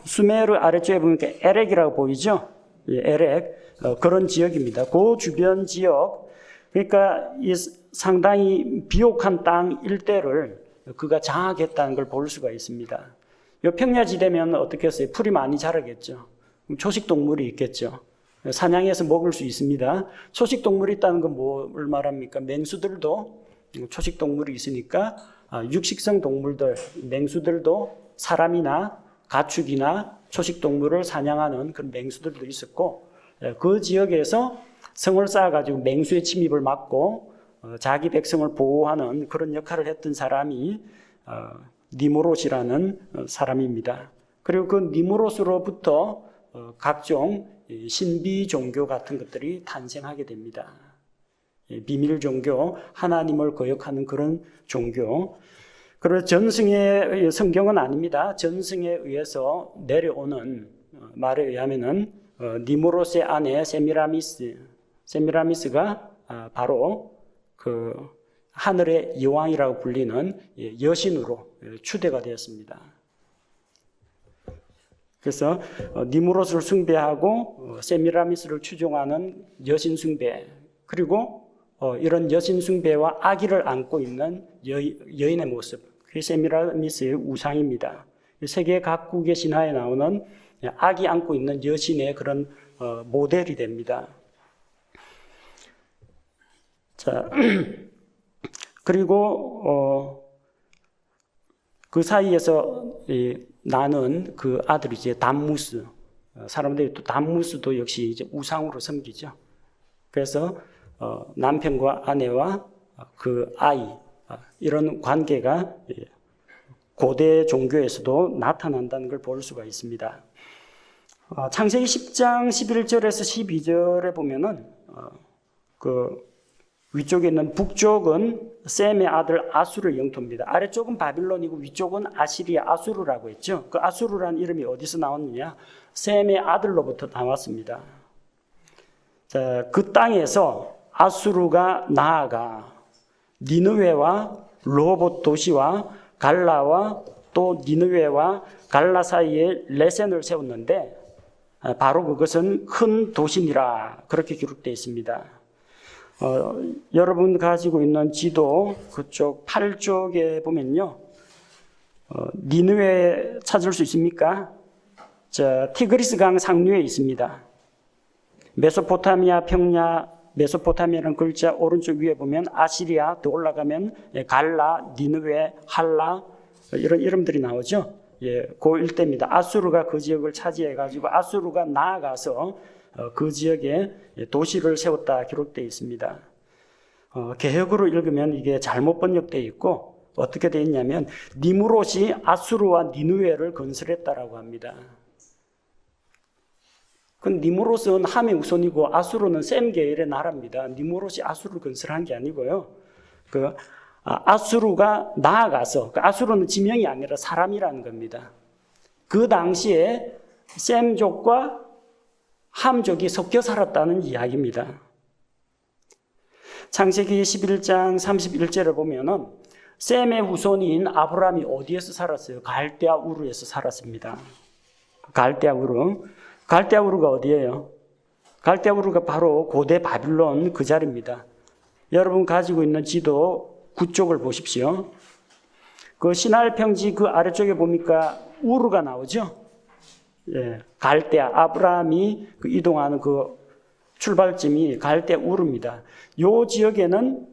수메르 아래쪽에 보니까 에렉이라고 보이죠? 예, 에렉. 그런 지역입니다. 그 주변 지역, 그러니까 이 상당히 비옥한 땅 일대를 그가 장악했다는 걸 볼 수가 있습니다. 이 평야지대면 어떻게 했어요? 풀이 많이 자라겠죠. 초식동물이 있겠죠. 사냥해서 먹을 수 있습니다. 초식동물이 있다는 건 뭘 말합니까? 맹수들도 초식동물이 있으니까 육식성 동물들, 맹수들도 사람이나 가축이나 초식동물을 사냥하는 그런 맹수들도 있었고 그 지역에서 성을 쌓아가지고 맹수의 침입을 막고 자기 백성을 보호하는 그런 역할을 했던 사람이 니무롯이라는 사람입니다. 그리고 그 니무롯으로부터 각종 신비 종교 같은 것들이 탄생하게 됩니다. 비밀 종교, 하나님을 거역하는 그런 종교. 그리고 전승의 성경은 아닙니다. 전승에 의해서 내려오는 말에 의하면은 니무롯의 아내 세미라미스가 바로 그 하늘의 여왕이라고 불리는 여신으로 추대가 되었습니다. 그래서 니무롯을 숭배하고 세미라미스를 추종하는 여신 숭배, 그리고 이런 여신 숭배와 아기를 안고 있는 여인의 모습, 그게 세미라미스의 우상입니다. 세계 각국의 신화에 나오는 아기 안고 있는 여신의 그런 모델이 됩니다. 자, 그리고 그 사이에서 나는 그 아들이 이제 담무스, 사람들이 또 담무스도 역시 이제 우상으로 섬기죠. 그래서 남편과 아내와 그 아이 이런 관계가 고대 종교에서도 나타난다는 걸 볼 수가 있습니다. 창세기 10장 11절에서 12절에 보면은 그 위쪽에 있는 북쪽은 셈의 아들 아수르의 영토입니다. 아래쪽은 바빌론이고 위쪽은 아시리아 아수르라고 했죠. 그 아수르라는 이름이 어디서 나왔느냐? 셈의 아들로부터 나왔습니다. 자, 그 땅에서 아수르가 나아가 니느웨와 르호봇 도시와 갈라와 또 니느웨와 갈라 사이에 레센을 세웠는데 바로 그것은 큰 도시니라 그렇게 기록되어 있습니다. 여러분 가지고 있는 지도 그쪽 8쪽에 보면요. 니느웨 찾을 수 있습니까? 티그리스 강 상류에 있습니다. 메소포타미아 평야, 메소포타미아라는 글자 오른쪽 위에 보면 아시리아, 더 올라가면 갈라, 니느웨, 할라 이런 이름들이 나오죠. 예, 그 일대입니다. 아수르가 그 지역을 차지해가지고 아수르가 나아가서 그 지역에 도시를 세웠다 기록되어 있습니다. 개역으로 읽으면 이게 잘못 번역되어 있고 어떻게 되어 있냐면 니무롯이 아수르와 니느웨를 건설했다라고 합니다. 그 니무롯은 함의 우선이고 아수르는 셈 계열의 나라입니다. 니무롯이 아수르를 건설한 게 아니고요. 아수르가 나아가서 아수르는 지명이 아니라 사람이라는 겁니다. 그 당시에 셈족과 함족이 섞여 살았다는 이야기입니다. 창세기 11장 31절을 보면은 셈의 후손인 아브라함이 어디에서 살았어요? 갈대아 우르에서 살았습니다. 갈대아 우르. 갈대아 우르가 어디예요? 갈대아 우르가 바로 고대 바빌론 그 자리입니다. 여러분 가지고 있는 지도 9쪽을 보십시오. 그 시날 평지 그 아래쪽에 보니까 우르가 나오죠? 예, 갈대아, 아브라함이 이동하는 그 출발점이 갈대아 우르입니다. 이 지역에는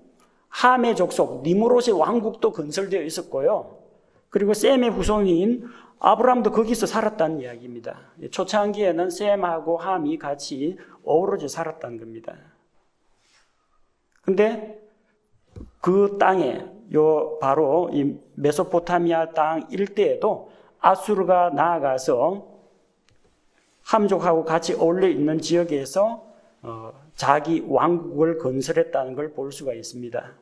함의 족속, 니무롯의 왕국도 건설되어 있었고요. 그리고 셈의 후손인 아브라함도 거기서 살았다는 이야기입니다. 초창기에는 셈하고 함이 같이 어우러져 살았다는 겁니다. 근데 그 땅에, 바로 이 메소포타미아 땅 일대에도 아수르가 나아가서 함족하고 같이 어울려 있는 지역에서 자기 왕국을 건설했다는 걸 볼 수가 있습니다.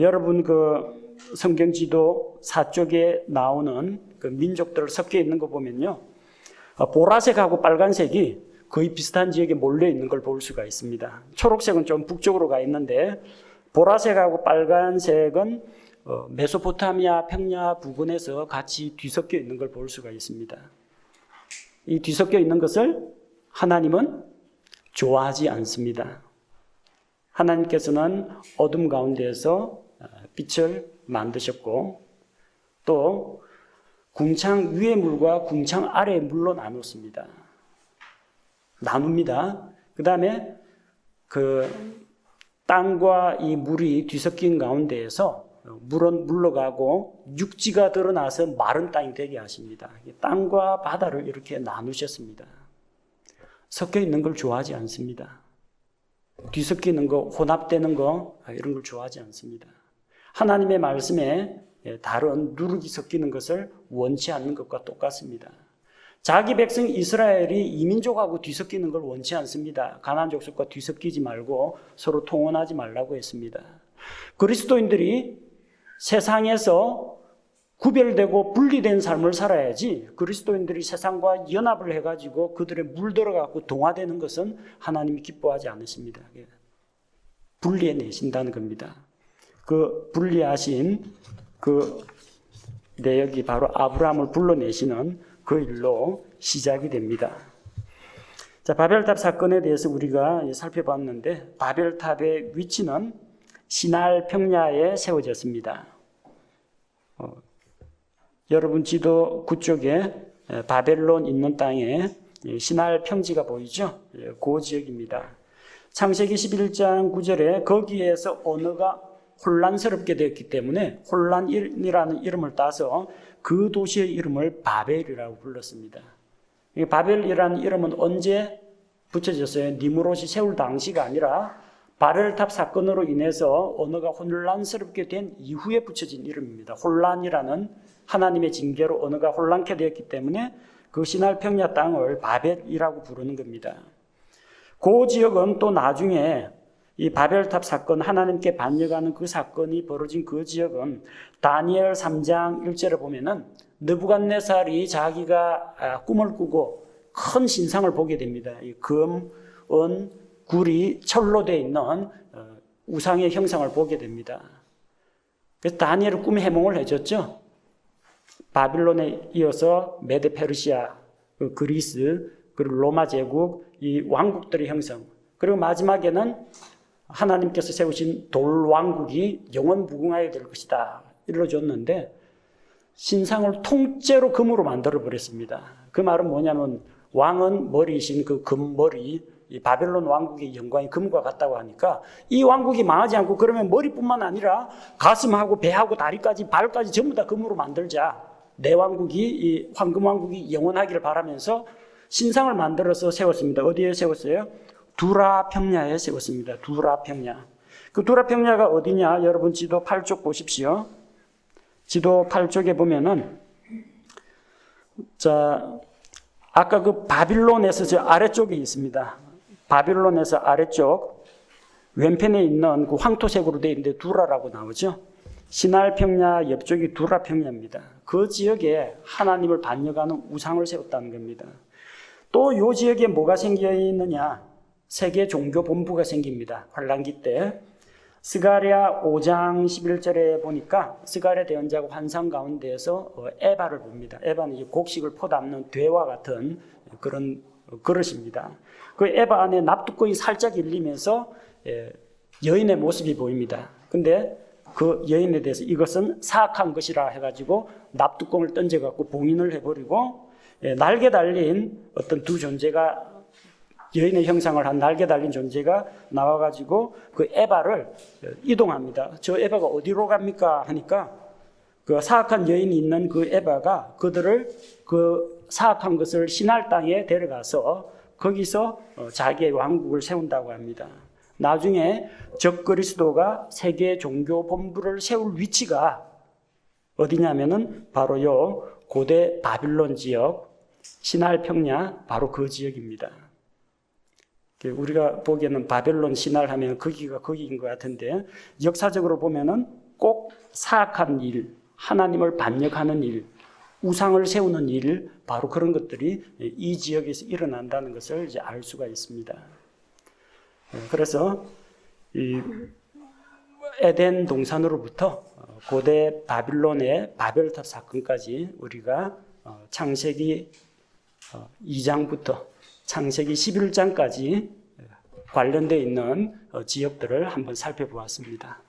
여러분 그 성경 지도 4쪽에 나오는 그 민족들 섞여 있는 거 보면요. 보라색하고 빨간색이 거의 비슷한 지역에 몰려 있는 걸 볼 수가 있습니다. 초록색은 좀 북쪽으로 가 있는데 보라색하고 빨간색은 메소포타미아 평야 부근에서 같이 뒤섞여 있는 걸 볼 수가 있습니다. 이 뒤섞여 있는 것을 하나님은 좋아하지 않습니다. 하나님께서는 어둠 가운데에서 빛을 만드셨고 또 궁창 위의 물과 궁창 아래의 물로 나눴습니다. 나눕니다. 그 다음에 그 땅과 이 물이 뒤섞인 가운데에서 물은 물러가고 육지가 드러나서 마른 땅이 되게 하십니다. 땅과 바다를 이렇게 나누셨습니다. 섞여 있는 걸 좋아하지 않습니다. 뒤섞이는 거, 혼합되는 거 이런 걸 좋아하지 않습니다. 하나님의 말씀에 다른 누룩이 섞이는 것을 원치 않는 것과 똑같습니다. 자기 백성 이스라엘이 이민족하고 뒤섞이는 걸 원치 않습니다. 가나안 족속과 뒤섞이지 말고 서로 통혼하지 말라고 했습니다. 그리스도인들이 세상에서 구별되고 분리된 삶을 살아야지 그리스도인들이 세상과 연합을 해가지고 그들의 물들어가고 동화되는 것은 하나님이 기뻐하지 않으십니다. 분리해내신다는 겁니다. 그 분리하신 그 내역이 바로 아브라함을 불러내시는 그 일로 시작이 됩니다. 자, 바벨탑 사건에 대해서 우리가 살펴봤는데 바벨탑의 위치는 시날 평야에 세워졌습니다. 여러분 지도 9쪽에 바벨론 있는 땅에 시날 평지가 보이죠? 그 지역입니다. 창세기 11장 9절에 거기에서 언어가 혼란스럽게 되었기 때문에 혼란이라는 이름을 따서 그 도시의 이름을 바벨이라고 불렀습니다. 이 바벨이라는 이름은 언제 붙여졌어요? 니무롯이 세울 당시가 아니라 바벨탑 사건으로 인해서 언어가 혼란스럽게 된 이후에 붙여진 이름입니다. 혼란이라는 하나님의 징계로 언어가 혼란케 되었기 때문에 그 시날 평야 땅을 바벨이라고 부르는 겁니다. 그 지역은 또 나중에 이 바벨탑 사건, 하나님께 반역하는 그 사건이 벌어진 그 지역은 다니엘 3장 1절에 보면은 느부갓네살이 자기가 꿈을 꾸고 큰 신상을 보게 됩니다. 이 금, 은, 굴이 철로 되어 있는 우상의 형상을 보게 됩니다. 그래서 다니엘은 꿈에 해몽을 해줬죠. 바빌론에 이어서 메데 페르시아, 그리스, 그리고 로마 제국, 이 왕국들의 형성. 그리고 마지막에는 하나님께서 세우신 돌왕국이 영원 무궁하게 될 것이다. 일러줬는데 신상을 통째로 금으로 만들어 버렸습니다. 그 말은 뭐냐면 왕은 머리이신 그 금머리, 이 바벨론 왕국의 영광이 금과 같다고 하니까 이 왕국이 망하지 않고 그러면 머리뿐만 아니라 가슴하고 배하고 다리까지 발까지 전부 다 금으로 만들자. 내 왕국이, 이 황금 왕국이 영원하기를 바라면서 신상을 만들어서 세웠습니다. 어디에 세웠어요? 두라 평야에 세웠습니다. 두라 평야. 그 두라 평야가 어디냐? 여러분 지도 8쪽 보십시오. 지도 8쪽에 보면은 자, 아까 그 바빌론에서 저 아래쪽에 있습니다. 바빌론에서 아래쪽 왼편에 있는 그 황토색으로 되어 있는데 두라라고 나오죠. 시날 평야 옆쪽이 두라 평야입니다. 그 지역에 하나님을 반역하는 우상을 세웠다는 겁니다. 또 이 지역에 뭐가 생겨 있느냐? 세계 종교 본부가 생깁니다. 환란기 때. 스가랴 5장 11절에 보니까 스가랴 대언자가 환상 가운데에서 에바를 봅니다. 에바는 이제 곡식을 퍼담는 되와 같은 그런 그릇입니다. 그 에바 안에 납뚜껑이 살짝 열리면서 여인의 모습이 보입니다. 근데 그 여인에 대해서 이것은 사악한 것이라 해가지고 납뚜껑을 던져갖고 봉인을 해버리고 날개 달린 어떤 두 존재가 여인의 형상을 한 날개 달린 존재가 나와가지고 그 에바를 이동합니다. 저 에바가 어디로 갑니까? 하니까 그 사악한 여인이 있는 그 에바가 그들을 그 사악한 것을 시날 땅에 데려가서 거기서 자기의 왕국을 세운다고 합니다. 나중에 적그리스도가 세계 종교 본부를 세울 위치가 어디냐면은 바로 요 고대 바빌론 지역 시날 평야 바로 그 지역입니다. 우리가 보기에는 바벨론 시날 하면 거기가 거기인 것 같은데 역사적으로 보면은 꼭 사악한 일, 하나님을 반역하는 일, 우상을 세우는 일, 바로 그런 것들이 이 지역에서 일어난다는 것을 이제 알 수가 있습니다. 그래서 이 에덴 동산으로부터 고대 바빌론의 바벨탑 사건까지 우리가 창세기 2장부터 창세기 11장까지 관련되어 있는 지역들을 한번 살펴보았습니다.